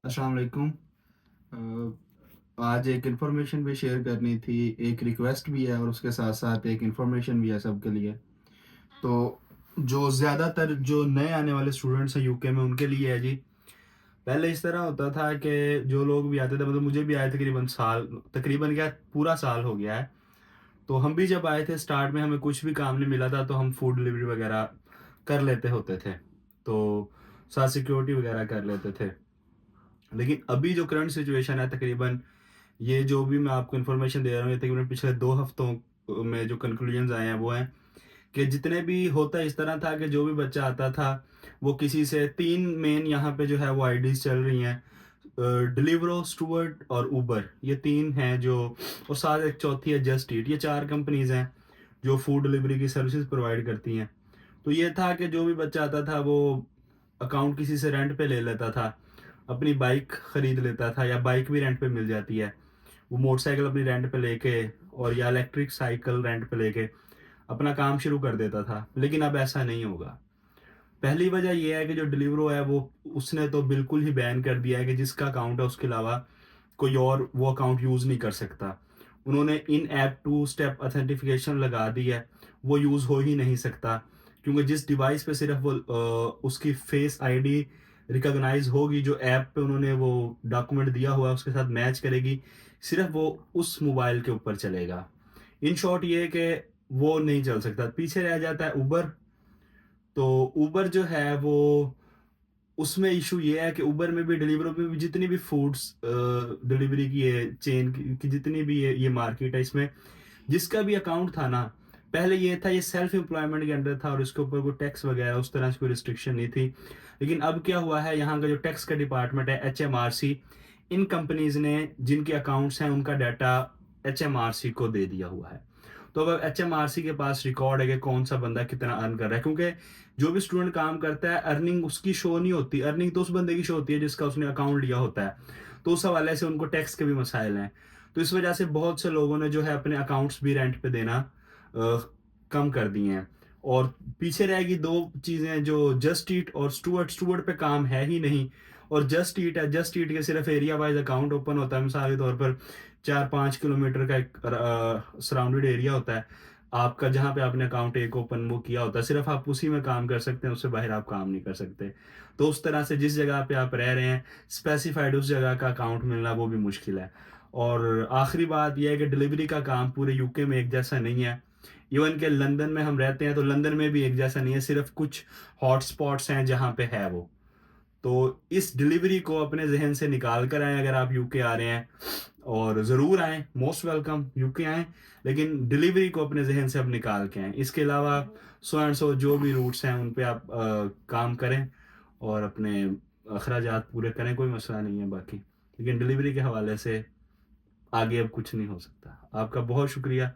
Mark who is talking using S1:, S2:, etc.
S1: अस्सलाम वालेकुम। आज एक इन्फॉर्मेशन भी शेयर करनी थी, एक रिक्वेस्ट भी है और उसके साथ-साथ एक इन्फॉर्मेशन भी है सबके लिए। तो जो ज़्यादातर जो नए आने वाले स्टूडेंट्स हैं यूके में उनके लिए है जी। पहले इस तरह होता था कि जो लोग भी आते थे मतलब मुझे भी आए तकरीबन क्या पूरा साल हो गया है। तो हम भी जब आए थे स्टार्ट में हमें कुछ भी काम नहीं मिला था तो हम फूड डिलीवरी वगैरह कर लेते होते थे। तो साथ सिक्योरिटी वगैरह कर लेते थे। लेकिन अभी जो करंट सिचुएशन है तकरीबन ये जो भी मैं आपको इन्फॉर्मेशन दे रहा हूँ, ये तकरीबन पिछले 2 हफ्तों में जो कंक्लूजन्स आए हैं, वो हैं कि जितने भी होता इस तरह था कि जो भी बच्चा आता था, वो किसी से 3 मेन यहाँ पे जो है वो आईडीज़ चल रही हैं। डिलीवरो, स्टूवर्ड और उबर, ये 3 हैं जो, और साथ एक चौथी है जस्ट ईट। ये 4 कंपनीज़ हैं जो फूड डिलीवरी की सर्विसेज़ प्रोवाइड करती हैं। तो ये था कि जो भी बच्चा आता था वो अकाउंट किसी से रेंट पे ले लेता था, अपनी बाइक खरीद लेता था, या बाइक भी रेंट पे मिल जाती है। वो मोटरसाइकिल अपनी रेंट पे लेके और या इलेक्ट्रिक साइकिल रेंट पे लेके अपना काम शुरू कर देता था। लेकिन अब ऐसा नहीं होगा। पहली वजह ये है कि जो डिलीवरो है वो उसने तो बिल्कुल ही बैन कर दिया है कि जिसका अकाउंट है उसके अलावा कोई और वो अकाउंट यूज़ नहीं कर सकता। उन्होंने इन ऐप टू स्टेप ऑथेंटिफिकेशन लगा दी है, वो यूज़ हो ही नहीं सकता। क्योंकि जिस डिवाइस पे सिर्फ वो उसकी फेस आईडी रिकॉग्नाइज होगी, जो ऐप पे उन्होंने वो डॉक्यूमेंट दिया हुआ है उसके साथ मैच करेगी, सिर्फ वो उस मोबाइल के ऊपर चलेगा। इन शॉर्ट ये है कि वो नहीं चल सकता। पीछे रह जाता है उबर। तो उबर जो है वो, उसमें इशू ये है कि उबर में भी डिलीवरी में भी जितनी भी फूड्स डिलीवरी की ये चेन की जितनी भी ये मार्केट है, इसमें जिसका भी अकाउंट था ना, पहले ये था ये सेल्फ एम्प्लॉयमेंट के अंडर था और इसके ऊपर कोई टैक्स वगैरह उस तरह से कोई रिस्ट्रिक्शन नहीं थी। लेकिन अब क्या हुआ है, यहाँ का जो टैक्स का डिपार्टमेंट है एचएमआरसी, इन कंपनीज ने जिनके अकाउंट्स हैं उनका डाटा एचएमआरसी को दे दिया हुआ है। तो अब एचएमआरसी के पास रिकॉर्ड है कि कौन सा बंदा कितना अर्न कर रहा है, क्योंकि जो भी स्टूडेंट काम करता है अर्निंग उसकी शो नहीं होती, अर्निंग तो उस बंदे की शो होती है जिसका उसने अकाउंट लिया होता है। तो उस हवाले से उनको टैक्स के भी मसाइल हैं। तो इस वजह से बहुत से लोगों ने जो है अपने अकाउंट्स भी रेंट पे देना कम कर दिए हैं। और पीछे रहेगी दो चीज़ें, जो जस्ट ईट और स्टूवर्ड। स्टूवर्ड पे काम है ही नहीं। और जस्ट ईट है, जस्ट ईट के सिर्फ एरिया वाइज अकाउंट ओपन होता है। मिसाल के तौर पर 4-5 किलोमीटर का एक सराउंडेड एरिया होता है आपका, जहाँ पे आपने अकाउंट एक ओपन वो किया होता है, सिर्फ आप उसी में काम कर सकते हैं, उससे बाहर आप काम नहीं कर सकते। तो उस तरह से जिस जगह पे आप रह रहे हैं, स्पेसिफाइड उस जगह का अकाउंट मिलना वो भी मुश्किल है। और आखिरी बात यह है कि डिलीवरी का काम पूरे यूके में एक जैसा नहीं है। इवन के लंदन में हम रहते हैं तो लंदन में भी एक जैसा नहीं है, सिर्फ कुछ हॉटस्पॉट्स हैं जहाँ पे है वो। तो इस डिलीवरी को अपने ज़हन से निकाल कर आएँ अगर आप यूके आ रहे हैं, और ज़रूर आएँ, मोस्ट वेलकम यूके आएँ, लेकिन डिलीवरी को अपने ज़हन से अब निकाल के आएँ। इसके अलावा सो एंड सो जो भी रूट्स हैं उन पे आप काम करें और अपने अखराजात पूरे करें, कोई मसला नहीं है बाकी। लेकिन डिलीवरी के हवाले से आगे अब कुछ नहीं हो सकता। आपका बहुत शुक्रिया।